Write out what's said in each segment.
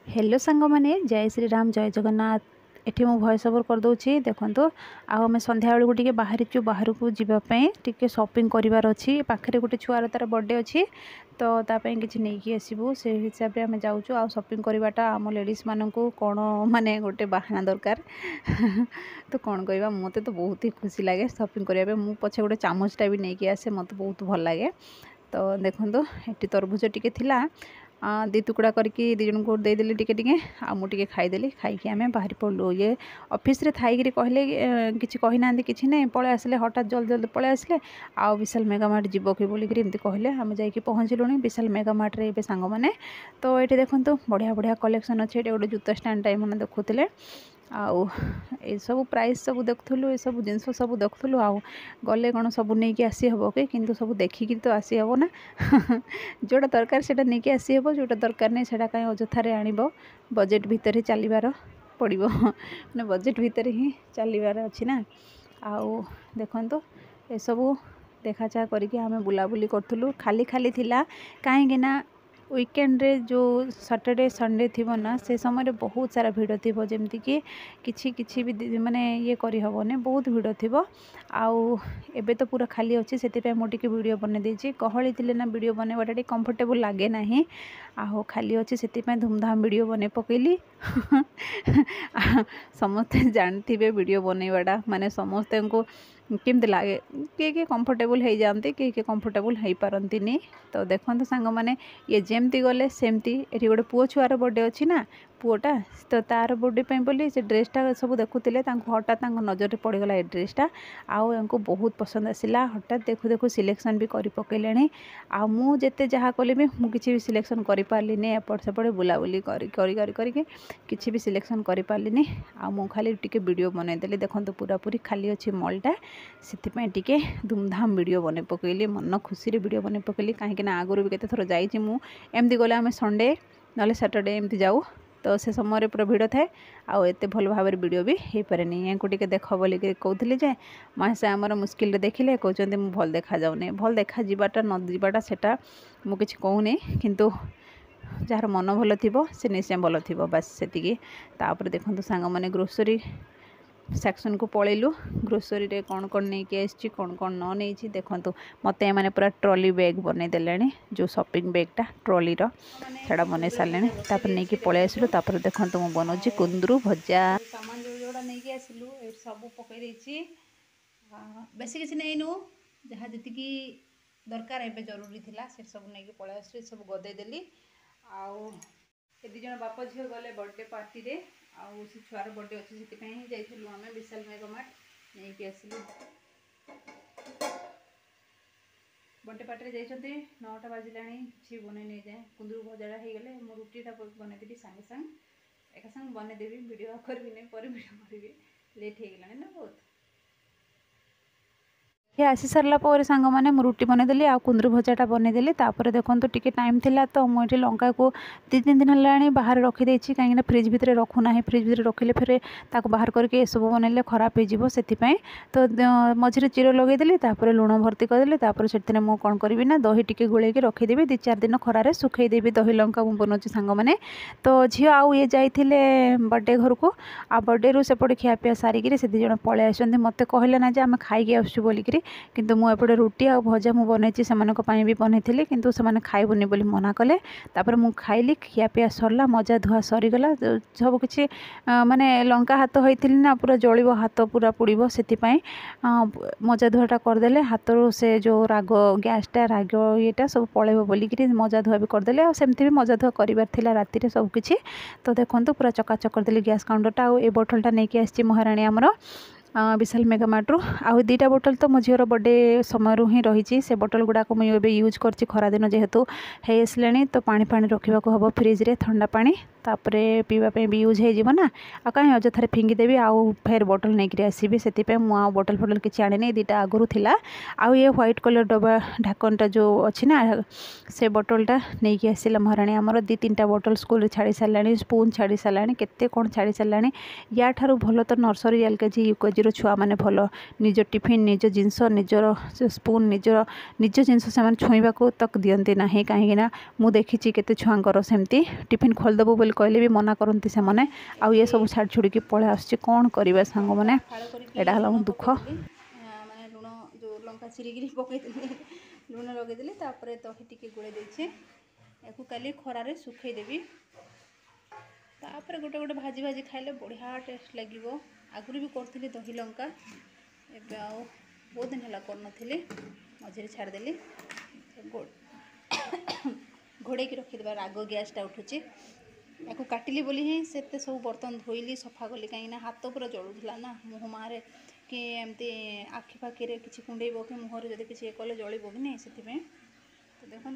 Hello सांग माने जय श्री राम जय जगन्नाथ। एठी मु वॉइस ओवर कर दउछि देखंतु आम संध्या बेलू टिके बाहरिचु बाहर को जीवाई टिके शॉपिंग करिवार अछि। पाखरे गोटे छुआर तार बर्थडे अछि तो तापई किछि नेकी आसीबु से हिसाब रे हमें जाउछु। आ शॉपिंग करिवाटा आम लेडीज माननकु कोन माने गोटे बहाना दरकार तो कोन कहबा मते तो बहुत ही खुशी लागे शॉपिंग करिया मु पछे गोटे चामचटा भी नेकी आसे मते बहुत भल लागे। तो देखंतु एठी तरबुज टिके थिला दी टुकड़ा करके दी जन को देदेली टिके टिके आ मु टिके खाईदेली खाई आम बाहरी पड़लु। ये ऑफिस रे थाई कहले किसी कही ना कि नहीं पलि आसिले हठात जल्दी जल्दी पलि आसिले आ विशाल मेगामार्ट जीव कि बोलिक एमती कहले आम जाकि पहुँचलु विशाल मेगामार्ट रे ए सांग मैंने। तो ये देखो बढ़िया बढ़िया कलेक्शन अच्छे गोटे जूता स्टैंड टाइम मैंने देखुले आउ सब प्राइस सब देखुलु सब जिनस सब देखुलु आउ गले कौन सब नहीं कि आसी हम कि किंतु सब देखिकी तो आसी हम ना जोटा दरकार से नहीं कि आसी हम जोटा दरकार नहीं से कहीं अजथार आणब बजेट भितर चलबार पड़ो मैंने बजेट भितर ही चलबार अच्छी ना। आउ देखो ये सब देखा चाह करके आम बुलाबुली करूँ खाली खाली थिला कहीं वीकेंड रे जो सैटरडे संडे थी ना से समय बहुत सारा भिड़ थी जमती कि किछि भी माने ये करी हबने बहुत भिड़ थी। आउ एबे तो पूरा खाली अच्छी से मुझे वीडियो बने देछि गहली थिले ना वीडियो बनवाटा टी कंफर्टेबल लगे ना आहो खाली अच्छी से धूमधाम वीडियो बने पकेली समस्ते जानते वीडियो बनवाटा माने समस्ते को केमती लगे किए कंफर्टेबल हो जाते किए कंफर्टेबल हो पारती। तो देखते सांग मैंने ये जमती गले सेमती ये गोटे पुओ छुआर बर्थडे अच्छी ना पुओटा तो तार बर्थडे बोली से ड्रेसटा सब देखुले हठात नजर पड़गला ये ड्रेसटा आउ बहुत पसंद आसला हठात देखु देखु सिलेक्शन भी कर पकड़े आ मुझे जहाँ कले भी मुझे भी सिलेक्शन कर पार्लिनी एपट सेपटे बुलाबुली किसी भी सिलेक्शन कर पार्लिनी आ मु खाली टिके वीडियो बनईदेली देखो पूरा पूरी खाली अच्छी मॉलटा से टिके धूमधाम वीडियो बने पकईली मन खुशी वीडियो बने पकईली कहीं आगुरी भी केते थर जाइए मुझे गले आम संडे ना सैटरडे एमती जाऊ तो से समय पूरा भिड़ थाए आउ एत भल भाव वीडियो भी हो पारे या टे देख बोलिक कहते जे मासे आमर मुस्किल देखिले कहते भल देखा जाऊनी भल देखा जाटा न जाटा सेटा मुझे कहूनी किंतु जार मन भल थी से निश्चय भल थी बास से देखो सांग मैंने ग्रोसरी सेक्शन को पलैलु ग्रोसरी रे कौन कौन नहीं कि आसी कौन कौन न नहीं देखु मत मैंने पूरा ट्रॉली बैग बनई देले जो शॉपिंग बैगटा ट्रॉली रा बनई सारे तापर नहीं कि पलि आसलु तापर देखो मु बनाऊँ कुंदरू भजा सामान जो जोड़ा नहीं कि आसलु सब पकई देछि बेसी किसी नहींनु जहाँ जी दरकार एबे जरूरी थिला से सब नहीं कि पलि आसलु सब गदे देली आउ दी जन बाप झील गले बर्थडे पार्टी रे आउ से छुआर बर्थडे अच्छे से जाइलु आम विशाल मेगामार्ट नहीं कि आसलु बर्थडे पार्टी जाइए 9टा बाजिला छि बन नहीं जाए कुंदरू भजाटा हो गले मो रुटीटा बनईदेवी सागे सांग एक संग बनईदेवी वीडियो करी नहीं पर वीडियो करी लेट हो गला ना बहुत ये आसी सारा पर सांग मैंने रुटी बनईदेली आ कुंदरू भजाटा बनईदेली तापर देखो टिके टाइम थिला तो मुझे लंका को 2-3 दिन है बाहर रखीदे कहीं फ्रिज भितर रखुना फ्रिज भितर रखिले फिर ताको बाहर करके सब बनइले खराब हो से तो मझे चीर लगेदेली तापर लुण भर्ती करदेली तापर से मुझे कौन करी ना दही टिके गोलेकी रखीदेवी 2-4 दिन खरारे सुखईदेवी दही लंका मुझे बनाऊँ सांग मैंने। तो झी आउ ये जाइए बर्थडे घर को आ बर्थडे रू सेपटे खियापिया सारिकी से दी जन पलि आसते मत कहले ना आम खाई आसू बोलिकी किंतु मुझे रुटी आ भजा मुझे बनई से भी बनई किंतु से खाइबुनि बोली मना कले तापर मु खाइली खियापिया सरला मजा धुआ सरीगला सब किसी माने लंका हाथ होती ना पूरा जलिब हाथ पूरा पुड़ब से मजा धुआटा करदे हाथ से जो राग गैसटा राग येटा सब पलैब बोलिकी मजा धुआ भी करदे आ सेमती भी मजा धुआ कर राति सबकि। तो देखो पूरा चकाचक करदेली गैस काउंटरटा आ ए बोतलटा नहीं कि आसी महाराणी आमर विशाल मेगामार्ट रू आउ 2टा बोतल तो मो झीर बर्थडे समय ही रही से बोतल गुड़ाक मुझे यूज कर खरा दिन जेहेतु है आसले तो पानी पानी रखा हम फ्रिज रे ठंडा पानी तापरे पीवाई भी यूज होना आ कहीं अजथार फिंगिदेवी आउ फेर बोतल नहीं आसबि से मुझे बोतल फोटल किसी आने 2टा आगुरी थिला आउ ये व्हाइट कलर डब्बा ढाकनटा जो अच्छी ना से बोतलटा नहीं कि आसला महाराणी आमर 2-3टा बोतल स्कूल छाड़ी सारे स्पून छाड़ी सारे केते कौन छाड़ी सारे या ठारू भल तो नर्सरी LKG UKG आजिर छुआ मैंने भल निज टिफिन निज जिनस निजर स्पून निज जिनस से छुईवा को तक दियंती ना कहीं मु देखी केते छुआंकर सेमती टिफिन खोलदेबू बोली कहले भी मना करती से मैंने आउ ये सब छाड़ छुड़ी पड़े आस कौन करवा सांग मैंने एटा हला मो दुख माने लुण जो लंका चिरिकी पकई लुण लगेदेली दही टी गोड़े देछे या काली खरारे सुखई देवी तापर गोटे गोटे भाजी भाजी खाइले बढ़िया टेस्ट लगे आगुरी भी करी दही लंका एबे आउ बहुत दिन है कर मझे छाड़देली घोड़े रखीदे राग गैसटा उठुची या काटिली बोली ही से सब बर्तन धोइली सफा कली कहीं हाथ पूरा जलूला ना मुह मारे कि एमती आखि पाखि किसी कुंडेब कि मुहर जब किसी कले जल्ब कि नहीं से तो देखो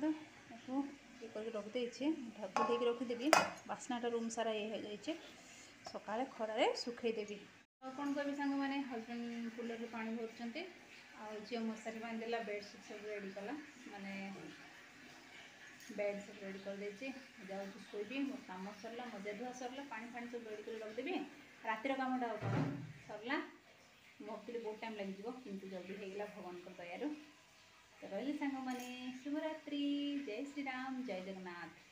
ये करके रखिदे ढाक देके रखीदेवी बास्नाटा रूम सारा ये हो जाए सकाଳେ खरारे सुखईदेवी कौन कह सांग मैंने हजबैंड कूलर पानी भरुँच झील मशारी बांधिदेला बेडसीट सब रेडी कला माने बेड सब रेडी कर देछि जाऊँ शोबी मो कम सरला मजा धुआ सरला पानी फाणी सब रेडी कर रखदेवी रातिर कामटा कौन सरला भावती बहुत टाइम लगे किंतु जल्दी होगा भगवान दयारू तो रही सांग मैंने शुभरात्रि जय श्री राम जय जगन्नाथ।